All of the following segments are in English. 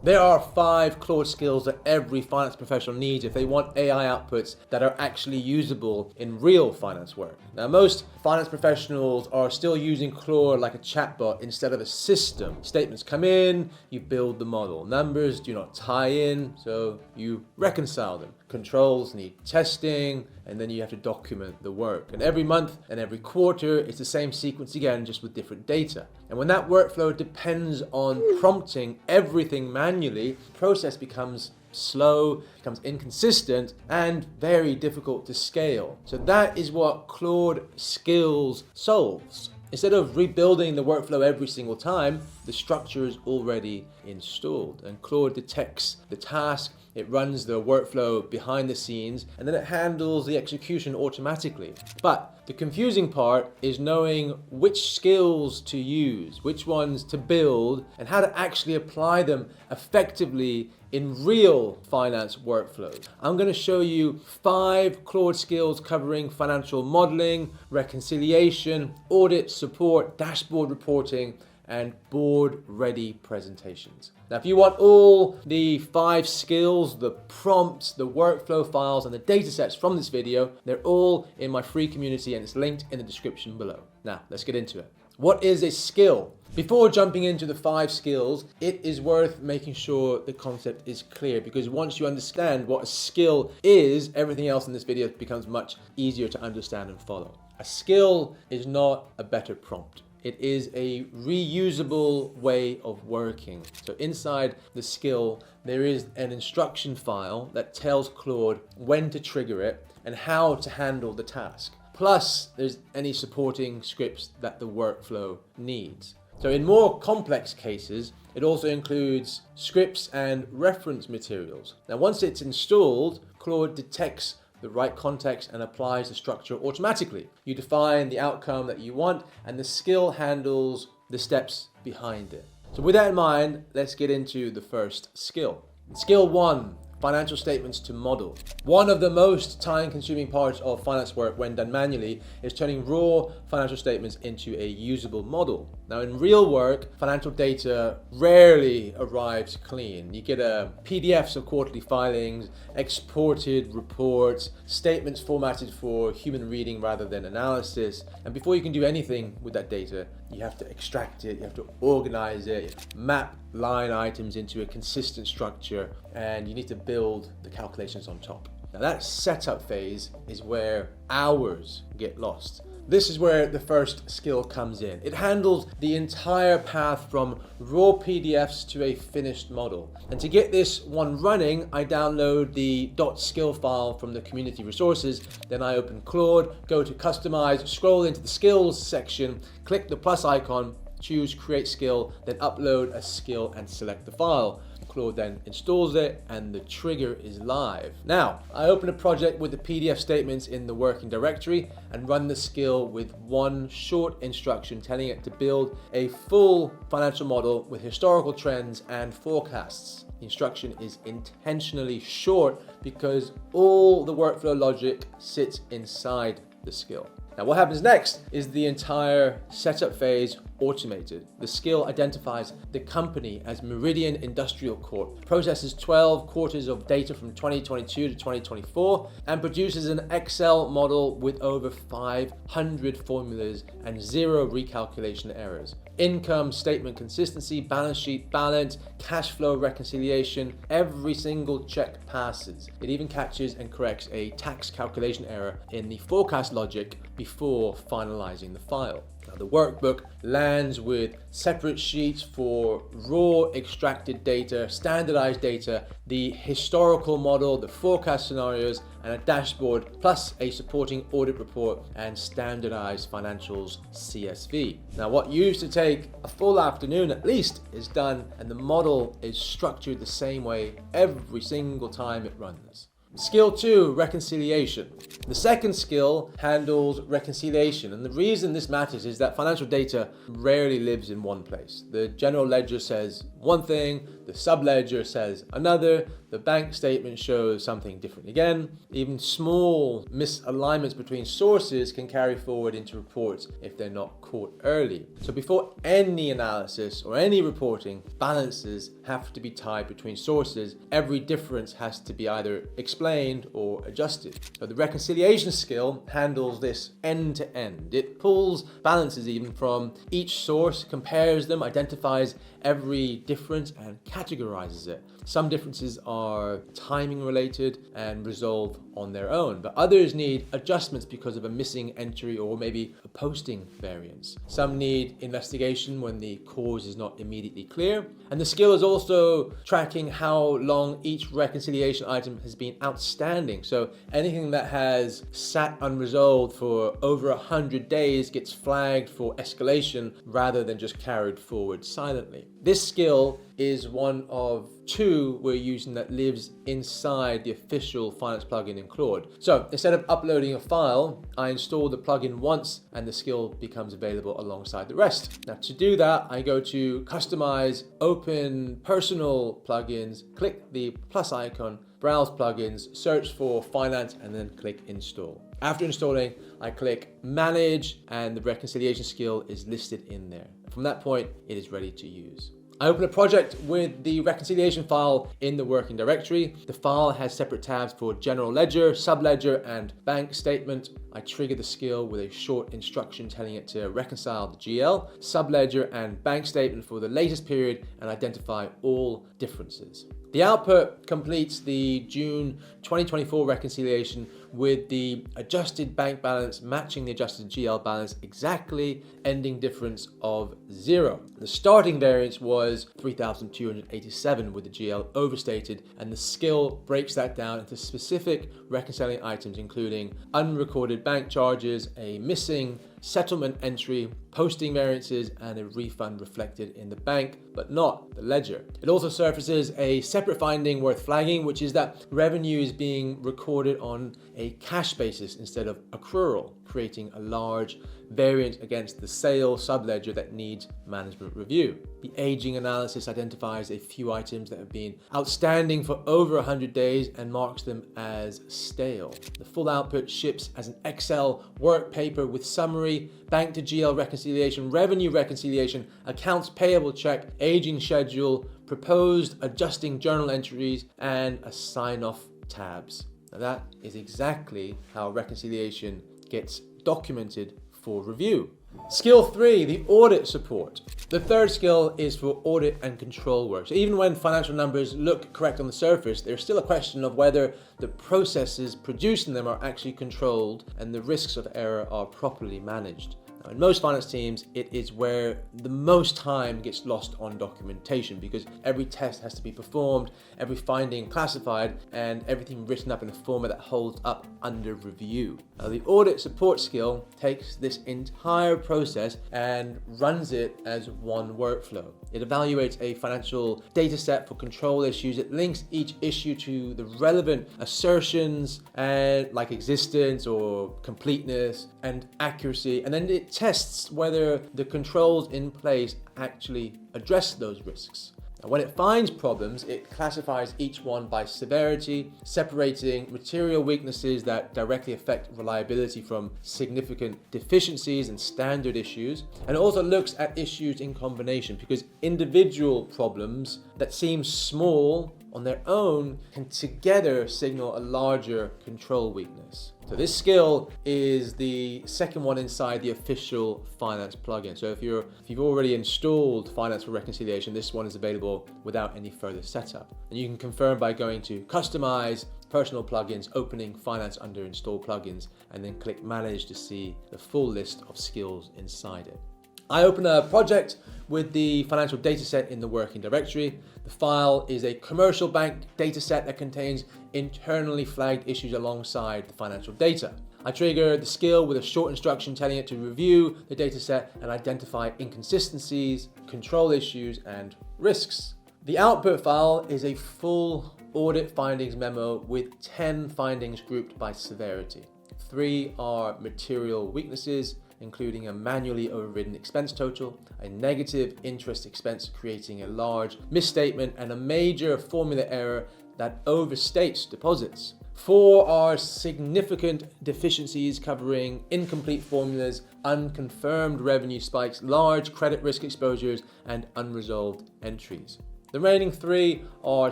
There are 5 Claude skills that every finance professional needs if they want AI outputs that are actually usable in real finance work. Now, most finance professionals are still using Claude like a chatbot instead of a system. Statements come in, you build the model. Numbers do not tie in, so you reconcile them. Controls need testing, and then you have to document the work. And every month and every quarter, it's the same sequence again, just with different data. And when that workflow depends on prompting everything manually, the process becomes slow, becomes inconsistent, and very difficult to scale. So that is what Claude Skills solves. Instead of rebuilding the workflow every single time, the structure is already installed, and Claude detects the task, it runs the workflow behind the scenes, and then it handles the execution automatically. But the confusing part is knowing which skills to use, which ones to build, and how to actually apply them effectively in real finance workflows. I'm going to show you 5 Claude skills covering financial modeling, reconciliation, audit support, dashboard reporting, and board-ready presentations. Now, if you want all the 5 skills, the prompts, the workflow files, and the datasets from this video, they're all in my free community, and it's linked in the description below. Now, let's get into it. What is a skill? Before jumping into the 5 skills, it is worth making sure the concept is clear, because once you understand what a skill is, everything else in this video becomes much easier to understand and follow. A skill is not a better prompt. It is a reusable way of working. So inside the skill, there is an instruction file that tells Claude when to trigger it and how to handle the task. Plus, there's any supporting scripts that the workflow needs. So in more complex cases, it also includes scripts and reference materials. Now, once it's installed, Claude detects the right context and applies the structure automatically. You define the outcome that you want, and the skill handles the steps behind it. So with that in mind, let's get into the first skill. Skill 1. Financial statements to model. One of the most time-consuming parts of finance work when done manually is turning raw financial statements into a usable model. Now, in real work, financial data rarely arrives clean. You get PDFs of quarterly filings, exported reports, statements formatted for human reading rather than analysis. And before you can do anything with that data, you have to extract it, you have to organize it, you have to map line items into a consistent structure, and you need to build the calculations on top. Now, that setup phase is where hours get lost. This is where the first skill comes in. It handles the entire path from raw PDFs to a finished model. And to get this one running, I download the .skill file from the community resources. Then I open Claude, go to Customize, scroll into the Skills section, click the plus icon, choose Create Skill, then upload a skill and select the file. Claude then installs it and the trigger is live. Now, I open a project with the PDF statements in the working directory and run the skill with one short instruction telling it to build a full financial model with historical trends and forecasts. The instruction is intentionally short because all the workflow logic sits inside the skill. Now, what happens next is the entire setup phase automated. The skill identifies the company as Meridian Industrial Corp, processes 12 quarters of data from 2022 to 2024, and produces an Excel model with over 500 formulas and 0 recalculation errors. Income statement consistency, balance sheet balance, cash flow reconciliation, every single check passes. It even catches and corrects a tax calculation error in the forecast logic before finalizing the file. Now, the workbook lands with separate sheets for raw extracted data, standardized data, the historical model, the forecast scenarios, and a dashboard, plus a supporting audit report and standardized financials CSV. Now, what used to take a full afternoon at least is done, and the model is structured the same way every single time it runs. Skill 2, reconciliation. The second skill handles reconciliation, and the reason this matters is that financial data rarely lives in one place. The general ledger says one thing, the subledger says another, the bank statement shows something different again. Even small misalignments between sources can carry forward into reports if they're not caught early. So before any analysis or any reporting, balances have to be tied between sources. Every difference has to be either explained or adjusted. So the reconciliation skill handles this end to end. It pulls balances even from each source, compares them, identifies every difference and categorizes it. Some differences are timing related and resolve on their own, but others need adjustments because of a missing entry or maybe a posting variance. Some need investigation when the cause is not immediately clear. And the skill is also tracking how long each reconciliation item has been outstanding. So anything that has sat unresolved for over 100 days gets flagged for escalation rather than just carried forward silently. This skill is one of two we're using that lives inside the official finance plugin in Claude. So instead of uploading a file, I install the plugin once and the skill becomes available alongside the rest. Now to do that, I go to Customize, Open Personal Plugins, click the plus icon, Browse Plugins, search for Finance, and then click Install. After installing, I click Manage and the reconciliation skill is listed in there. From that point, it is ready to use. I open a project with the reconciliation file in the working directory. The file has separate tabs for general ledger, subledger, and bank statement. I trigger the skill with a short instruction telling it to reconcile the GL, subledger, and bank statement for the latest period and identify all differences. The output completes the June 2024 reconciliation with the adjusted bank balance matching the adjusted GL balance exactly, ending difference of 0. The starting variance was 3,287 with the GL overstated, and the skill breaks that down into specific reconciling items including unrecorded bank charges, a missing settlement entry, posting variances, and a refund reflected in the bank, but not the ledger. It also surfaces a separate finding worth flagging, which is that revenue is being recorded on a cash basis instead of accrual, creating a large variance against the sale subledger that needs management review. The aging analysis identifies a few items that have been outstanding for over 100 days and marks them as stale. The full output ships as an Excel work paper with summary, bank to GL reconciliation, revenue reconciliation, accounts payable check, aging schedule, proposed adjusting journal entries, and a sign-off tabs. Now that is exactly how reconciliation gets documented for review. Skill 3, the audit support. The third skill is for audit and control work. So even when financial numbers look correct on the surface, there's still a question of whether the processes producing them are actually controlled and the risks of error are properly managed. Now, in most finance teams, it is where the most time gets lost on documentation because every test has to be performed, every finding classified, and everything written up in a format that holds up under review. Now, the audit support skill takes this entire process and runs it as one workflow. It evaluates a financial data set for control issues. It links each issue to the relevant assertions and like existence or completeness and accuracy, and then it tests whether the controls in place actually address those risks. Now, when it finds problems, it classifies each one by severity, separating material weaknesses that directly affect reliability from significant deficiencies and standard issues. And it also looks at issues in combination because individual problems that seem small on their own can together signal a larger control weakness. So this skill is the second one inside the official finance plugin. So if you've already installed Finance for Reconciliation, this one is available without any further setup. And you can confirm by going to Customize, Personal Plugins, opening Finance under Install Plugins, and then click Manage to see the full list of skills inside it. I open a project with the financial dataset in the working directory. The file is a commercial bank dataset that contains internally flagged issues alongside the financial data. I trigger the skill with a short instruction telling it to review the dataset and identify inconsistencies, control issues, and risks. The output file is a full audit findings memo with 10 findings grouped by severity. 3 are material weaknesses, including a manually overridden expense total, a negative interest expense creating a large misstatement, and a major formula error that overstates deposits. 4 are significant deficiencies covering incomplete formulas, unconfirmed revenue spikes, large credit risk exposures, and unresolved entries. The remaining 3 are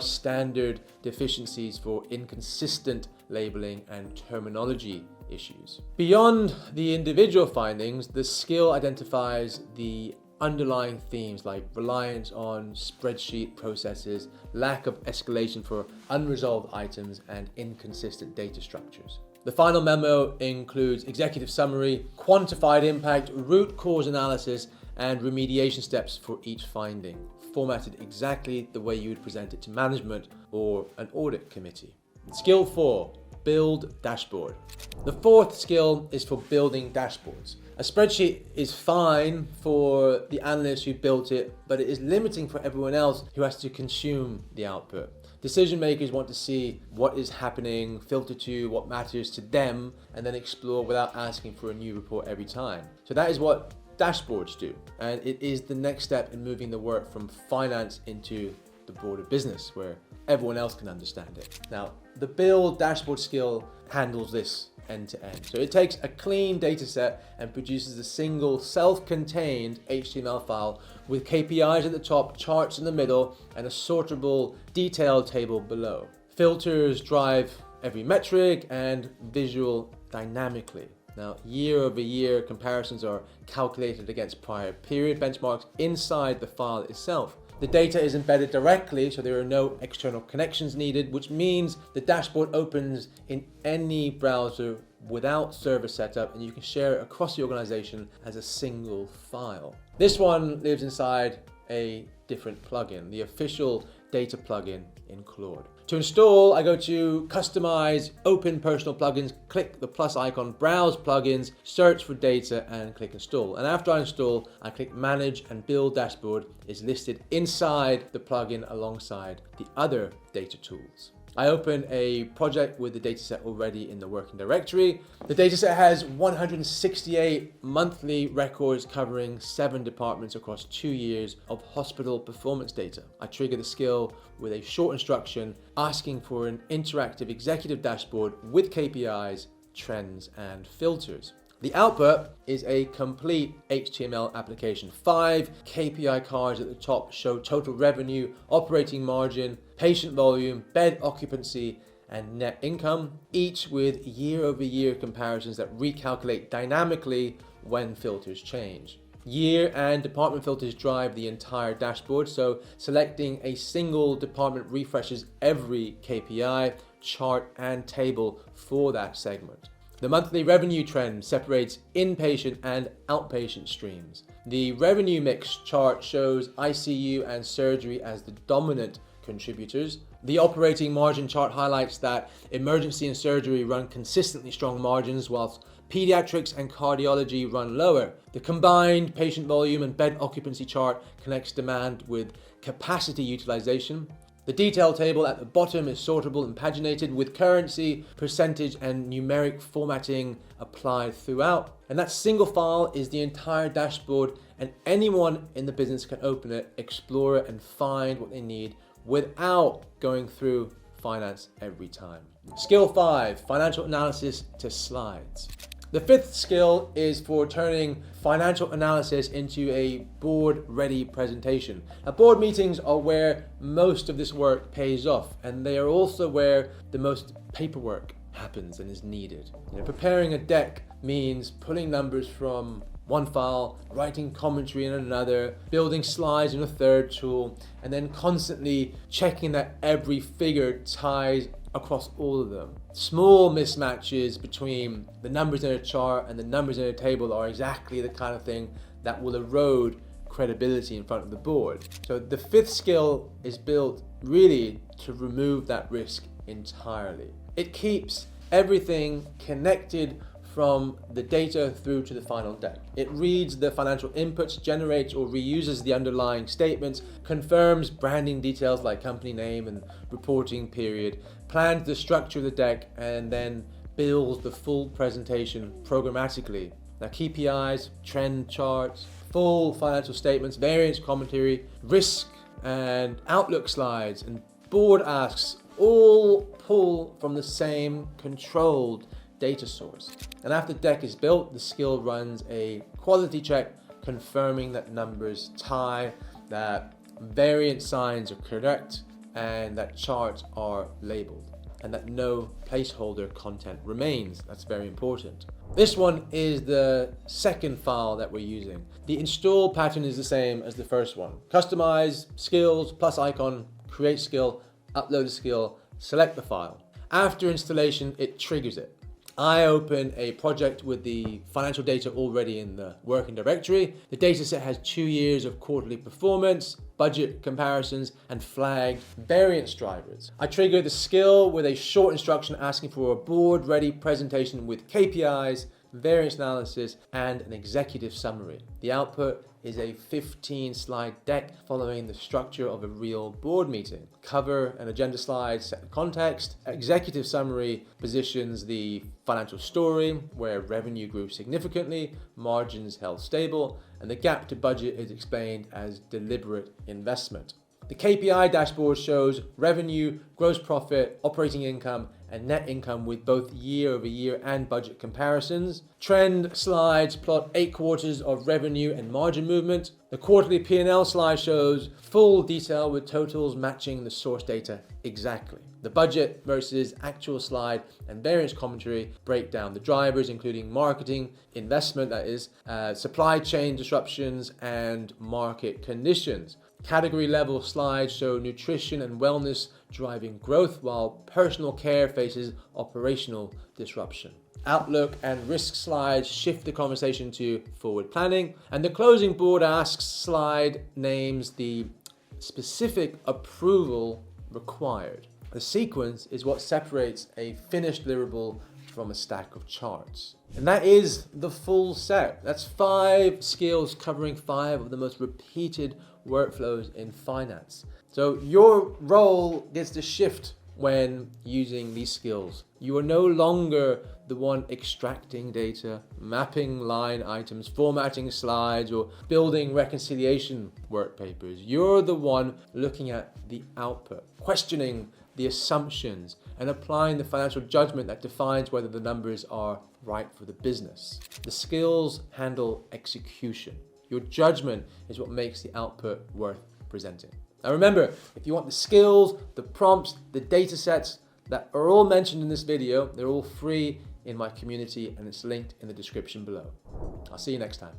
standard deficiencies for inconsistent labeling and terminology issues. Beyond the individual findings, the skill identifies the underlying themes like reliance on spreadsheet processes, lack of escalation for unresolved items, and inconsistent data structures. The final memo includes executive summary, quantified impact, root cause analysis, and remediation steps for each finding, formatted exactly the way you would present it to management or an audit committee. Skill 4, build dashboard. The 4th skill is for building dashboards. A spreadsheet is fine for the analyst who built it, but it is limiting for everyone else who has to consume the output. Decision makers want to see what is happening, filter to what matters to them, and then explore without asking for a new report every time. So that is what dashboards do, and it is the next step in moving the work from finance into the broader business where everyone else can understand it. Now, the build dashboard skill handles this end to end. So it takes a clean data set and produces a single self-contained HTML file with KPIs at the top, charts in the middle, and a sortable detailed table below. Filters drive every metric and visual dynamically. Now, year-over-year comparisons are calculated against prior period benchmarks inside the file itself. The data is embedded directly, so there are no external connections needed, which means the dashboard opens in any browser without server setup, and you can share it across the organization as a single file. This one lives inside a different plugin, the official data plugin in Claude. To install, I go to Customize, Open Personal Plugins, click the plus icon, Browse Plugins, search for data, and click Install. And after I install, I click Manage, and Build Dashboard is listed inside the plugin alongside the other data tools. I open a project with the dataset already in the working directory. The dataset has 168 monthly records covering 7 departments across 2 years of hospital performance data. I trigger the skill with a short instruction asking for an interactive executive dashboard with KPIs, trends, and filters. The output is a complete HTML application. 5 KPI cards at the top show total revenue, operating margin, patient volume, bed occupancy, and net income, each with year-over-year comparisons that recalculate dynamically when filters change. Year and department filters drive the entire dashboard, so selecting a single department refreshes every KPI, chart, and table for that segment. The monthly revenue trend separates inpatient and outpatient streams. The revenue mix chart shows ICU and surgery as the dominant contributors. The operating margin chart highlights that emergency and surgery run consistently strong margins, whilst pediatrics and cardiology run lower. The combined patient volume and bed occupancy chart connects demand with capacity utilization. The detail table at the bottom is sortable and paginated with currency, percentage, and numeric formatting applied throughout. And that single file is the entire dashboard, and anyone in the business can open it, explore it, and find what they need without going through finance every time. Skill 5, financial analysis to slides. The 5th skill is for turning financial analysis into a board-ready presentation. Now, board meetings are where most of this work pays off, and they are also where the most paperwork happens and is needed. Preparing a deck means pulling numbers from one file, writing commentary in another, building slides in a third tool, and then constantly checking that every figure ties across all of them. Small mismatches between the numbers in a chart and the numbers in a table are exactly the kind of thing that will erode credibility in front of the board. So the 5th skill is built really to remove that risk entirely. It keeps everything connected from the data through to the final deck. It reads the financial inputs, generates or reuses the underlying statements, confirms branding details like company name and reporting period, plans the structure of the deck, and then builds the full presentation programmatically. Now KPIs, trend charts, full financial statements, variance commentary, risk and outlook slides, and board asks all pull from the same controlled data source. And after the deck is built, the skill runs a quality check confirming that numbers tie, that variance signs are correct, and that charts are labeled, and that no placeholder content remains. That's very important. This one is the second file that we're using. The install pattern is the same as the first one. Customize, skills, plus icon, create skill, upload a skill, select the file. After installation, it triggers it. I open a project with the financial data already in the working directory. The dataset has 2 years of quarterly performance, budget comparisons, and flagged variance drivers. I trigger the skill with a short instruction asking for a board-ready presentation with KPIs, variance analysis, and an executive summary. The output is a 15-slide deck following the structure of a real board meeting. Cover and agenda slides set the context. Executive summary positions the financial story, where revenue grew significantly, margins held stable, and the gap to budget is explained as deliberate investment. The KPI dashboard shows revenue, gross profit, operating income, and net income with both year-over-year and budget comparisons. Trend slides plot 8 quarters of revenue and margin movement. The quarterly P&L slide shows full detail with totals matching the source data exactly. The budget versus actual slide and variance commentary break down the drivers, including marketing, investment, that is, supply chain disruptions, and market conditions. Category level slides show nutrition and wellness driving growth, while personal care faces operational disruption. Outlook and risk slides shift the conversation to forward planning, and the closing board asks slide names the specific approval required. The sequence is what separates a finished deliverable from a stack of charts. And that is the full set. That's 5 skills covering 5 of the most repeated workflows in finance. So your role gets to shift when using these skills. You are no longer the one extracting data, mapping line items, formatting slides, or building reconciliation work papers. You're the one looking at the output, questioning the assumptions, and applying the financial judgment that defines whether the numbers are right for the business. The skills handle execution. Your judgment is what makes the output worth presenting. Now remember, if you want the skills, the prompts, the data sets that are all mentioned in this video, they're all free in my community, and it's linked in the description below. I'll see you next time.